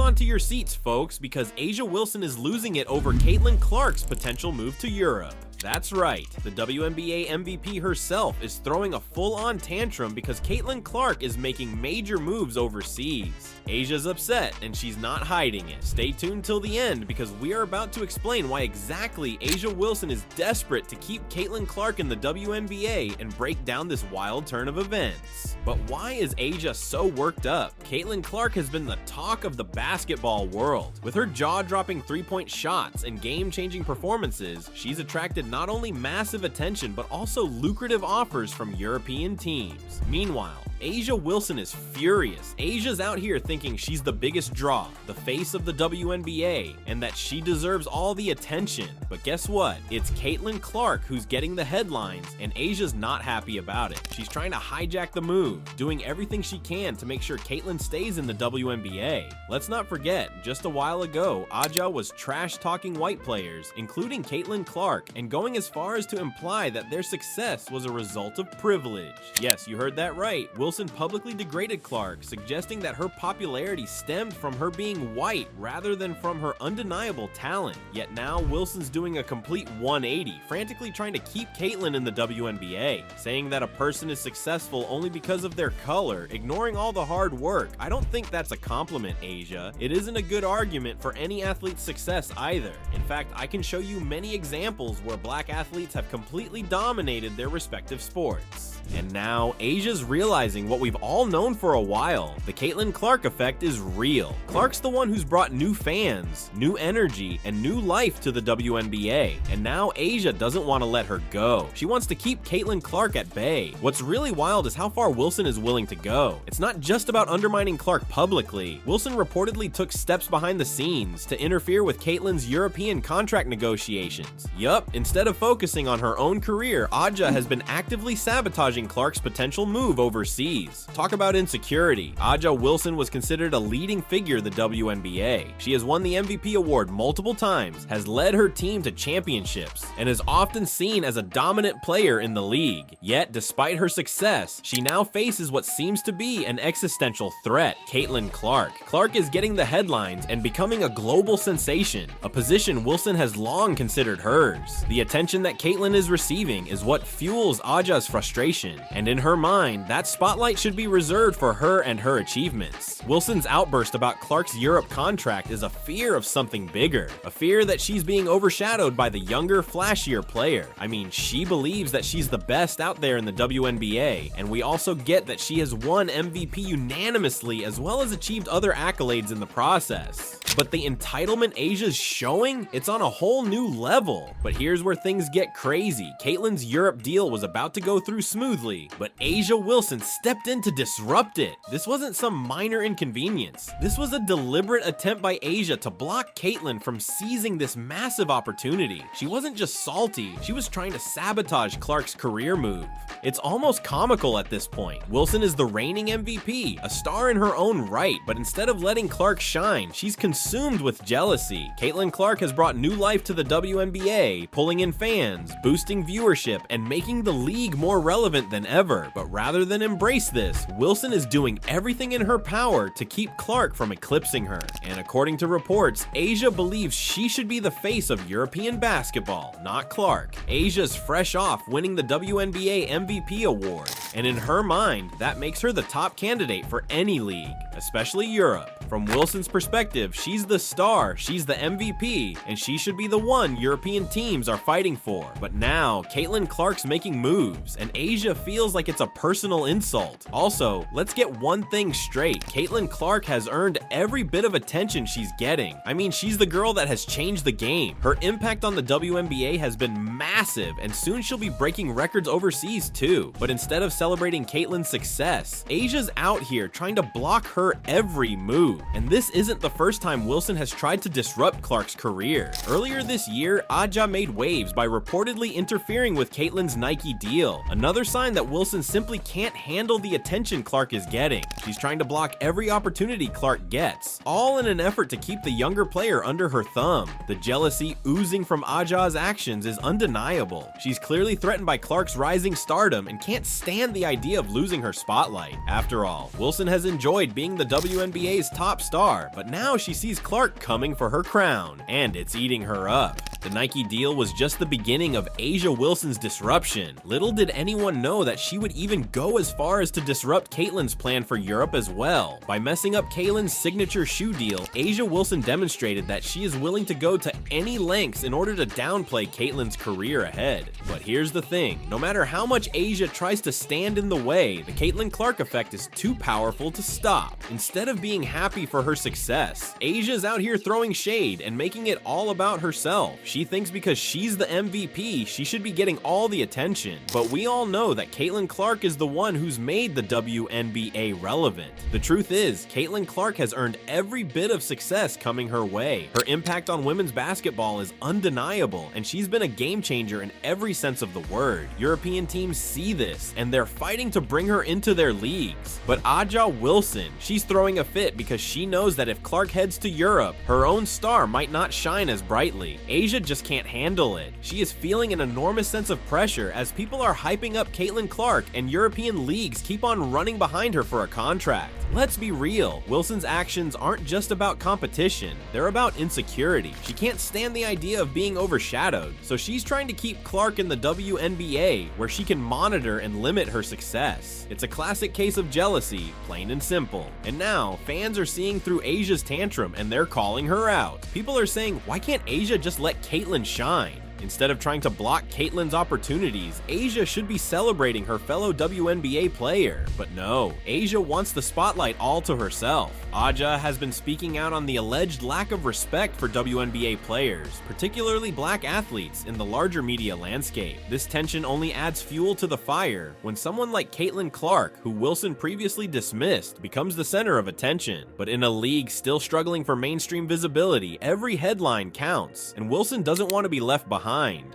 on to your seats, folks, because A'ja Wilson is losing it over Caitlyn Clark's potential move to Europe. That's right, the WNBA MVP herself is throwing a full-on tantrum because Caitlyn Clark is making major moves overseas. A'ja's upset, and she's not hiding it. Stay tuned till the end because we are about to explain why exactly A'ja Wilson is desperate to keep Caitlyn Clark in the WNBA and break down this wild turn of events. But why is A'ja so worked up? Caitlyn Clark has been the talk of the basketball world. With her jaw-dropping three-point shots and game-changing performances, she's attracted not only massive attention but also lucrative offers from European teams. Meanwhile, A'ja Wilson is furious. A'ja's out here thinking she's the biggest draw, the face of the WNBA, and that she deserves all the attention. But guess what? It's Caitlyn Clark who's getting the headlines, and A'ja's not happy about it. She's trying to hijack the move, doing everything she can to make sure Caitlyn stays in the WNBA. Let's not forget, just a while ago, A'ja was trash-talking white players, including Caitlyn Clark, and going as far as to imply that their success was a result of privilege. Yes, you heard that right. Wilson publicly degraded Clark, suggesting that her popularity stemmed from her being white rather than from her undeniable talent. Yet now Wilson's doing a complete 180, frantically trying to keep Caitlyn in the WNBA, saying that a person is successful only because of their color, ignoring all the hard work. I don't think that's a compliment, A'ja. It isn't a good argument for any athlete's success either. In fact, I can show you many examples where black athletes have completely dominated their respective sports. And now, A'ja's realizing what we've all known for a while. The Caitlyn Clark effect is real. Clark's the one who's brought new fans, new energy, and new life to the WNBA. And now A'ja doesn't want to let her go. She wants to keep Caitlyn Clark at bay. What's really wild is how far Wilson is willing to go. It's not just about undermining Clark publicly. Wilson reportedly took steps behind the scenes to interfere with Caitlyn's European contract negotiations. Yup, instead of focusing on her own career, A'ja has been actively sabotaging Clark's potential move overseas. Talk about insecurity. A'ja Wilson was considered a leading figure in the WNBA. She has won the MVP award multiple times, has led her team to championships, and is often seen as a dominant player in the league. Yet, despite her success, she now faces what seems to be an existential threat: Caitlyn Clark. Clark is getting the headlines and becoming a global sensation, a position Wilson has long considered hers. The attention that Caitlyn is receiving is what fuels A'ja's frustration, and in her mind, that spotlight should be reserved for her and her achievements. Wilson's outburst about Clark's Europe contract is a fear of something bigger, a fear that she's being overshadowed by the younger, flashier player. I mean, she believes that she's the best out there in the WNBA, and we also get that she has won MVP unanimously as well as achieved other accolades in the process. But the entitlement A'ja's showing, it's on a whole new level. But here's where things get crazy. Caitlyn's Europe deal was about to go through smoothly, but A'ja Wilson stepped in to disrupt it. This wasn't some minor inconvenience. This was a deliberate attempt by A'ja to block Caitlyn from seizing this massive opportunity. She wasn't just salty, she was trying to sabotage Clark's career move. It's almost comical at this point. Wilson is the reigning MVP, a star in her own right, but instead of letting Clark shine, she's consumed with jealousy. Caitlyn Clark has brought new life to the WNBA, pulling in fans, boosting viewership, and making the league more relevant than ever. But rather than embrace this, Wilson is doing everything in her power to keep Clark from eclipsing her. And according to reports, A'ja believes she should be the face of European basketball, not Clark. A'ja's fresh off winning the WNBA MVP award, and in her mind, that makes her the top candidate for any league, especially Europe. From Wilson's perspective, she's the star, she's the MVP, and she should be the one European teams are fighting for. But now, Caitlyn Clark's making moves, and A'ja feels like it's a personal insult. Also, let's get one thing straight. Caitlyn Clark has earned every bit of attention she's getting. I mean, she's the girl that has changed the game. Her impact on the WNBA has been massive, and soon she'll be breaking records overseas too. But instead of celebrating Caitlyn's success, A'ja's out here trying to block her every move. And this isn't the first time Wilson has tried to disrupt Clark's career. Earlier this year, A'ja made waves by reportedly interfering with Caitlyn's Nike deal, another sign that Wilson simply can't handle the attention Clark is getting. She's trying to block every opportunity Clark gets, all in an effort to keep the younger player under her thumb. The jealousy oozing from A'ja's actions is undeniable. She's clearly threatened by Clark's rising stardom and can't stand stand the idea of losing her spotlight. After all, Wilson has enjoyed being the WNBA's top star, but now she sees Clark coming for her crown, and it's eating her up. The Nike deal was just the beginning of A'ja Wilson's disruption. Little did anyone know that she would even go as far as to disrupt Caitlyn's plan for Europe as well. By messing up Caitlyn's signature shoe deal, A'ja Wilson demonstrated that she is willing to go to any lengths in order to downplay Caitlyn's career ahead. But here's the thing, no matter how much A'ja tries to stand in the way, the Caitlyn Clark effect is too powerful to stop. Instead of being happy for her success, A'ja's out here throwing shade and making it all about herself. She thinks because she's the MVP, she should be getting all the attention. But we all know that Caitlyn Clark is the one who's made the WNBA relevant. The truth is, Caitlyn Clark has earned every bit of success coming her way. Her impact on women's basketball is undeniable, and she's been a game changer in every sense of the word. European teams see this, and they're fighting to bring her into their leagues. But A'ja Wilson, she's throwing a fit because she knows that if Clark heads to Europe, her own star might not shine as brightly. A'ja just can't handle it. She is feeling an enormous sense of pressure as people are hyping up Caitlyn Clark and European leagues keep on running behind her for a contract. Let's be real, Wilson's actions aren't just about competition, they're about insecurity. She can't stand the idea of being overshadowed, so she's trying to keep Clark in the WNBA where she can monitor and limit her success. It's a classic case of jealousy, plain and simple. And now, fans are seeing through A'ja's tantrum and they're calling her out. People are saying, why can't A'ja just let Caitlyn shine? Instead of trying to block Caitlyn's opportunities, A'ja should be celebrating her fellow WNBA player. But no, A'ja wants the spotlight all to herself. A'ja has been speaking out on the alleged lack of respect for WNBA players, particularly black athletes, in the larger media landscape. This tension only adds fuel to the fire when someone like Caitlyn Clark, who Wilson previously dismissed, becomes the center of attention. But in a league still struggling for mainstream visibility, every headline counts, and Wilson doesn't want to be left behind.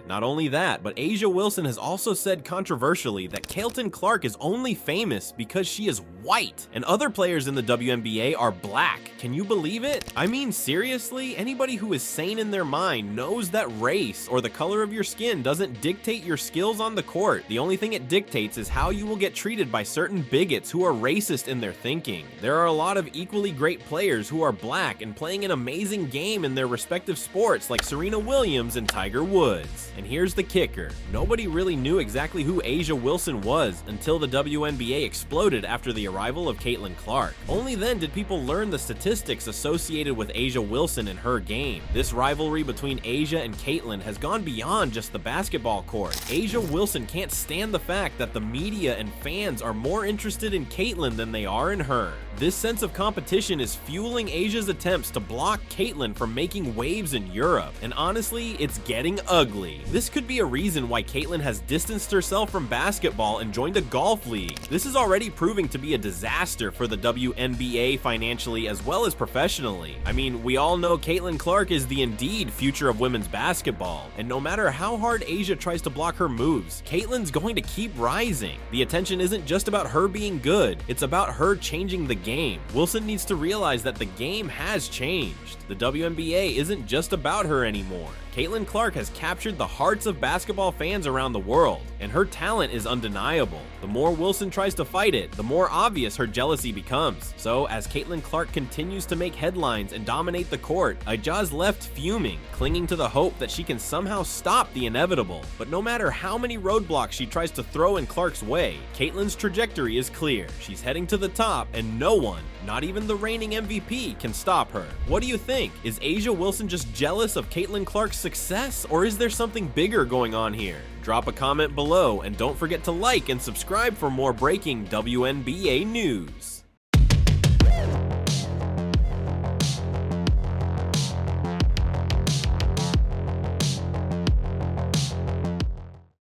Not only that, but A'ja Wilson has also said controversially that Caitlyn Clark is only famous because she is white, and other players in the WNBA are black. Can you believe it? I mean, seriously, anybody who is sane in their mind knows that race or the color of your skin doesn't dictate your skills on the court. The only thing it dictates is how you will get treated by certain bigots who are racist in their thinking. There are a lot of equally great players who are black and playing an amazing game in their respective sports, like Serena Williams and Tiger Woods. And here's the kicker. Nobody really knew exactly who A'ja Wilson was until the WNBA exploded after the arrival of Caitlyn Clark. Only then did people learn the statistics associated with A'ja Wilson and her game. This rivalry between A'ja and Caitlyn has gone beyond just the basketball court. A'ja Wilson can't stand the fact that the media and fans are more interested in Caitlyn than they are in her. This sense of competition is fueling A'ja's attempts to block Caitlyn from making waves in Europe, and honestly, it's getting ugly. This could be a reason why Caitlyn has distanced herself from basketball and joined a golf league. This is already proving to be a disaster for the WNBA financially as well as professionally. I mean, we all know Caitlyn Clark is the indeed future of women's basketball, and no matter how hard A'ja tries to block her moves, Caitlyn's going to keep rising. The attention isn't just about her being good, it's about her changing the game. Wilson needs to realize that the game has changed. The WNBA isn't just about her anymore. Caitlyn Clark has captured the hearts of basketball fans around the world, and her talent is undeniable. The more Wilson tries to fight it, the more obvious her jealousy becomes. So, as Caitlyn Clark continues to make headlines and dominate the court, A'ja's left fuming, clinging to the hope that she can somehow stop the inevitable. But no matter how many roadblocks she tries to throw in Clark's way, Caitlyn's trajectory is clear. She's heading to the top, and no one, not even the reigning MVP, can stop her. What do you think? Is A'ja Wilson just jealous of Caitlyn Clark's success, or is there something bigger going on here? Drop a comment below, and don't forget to like and subscribe for more breaking WNBA news.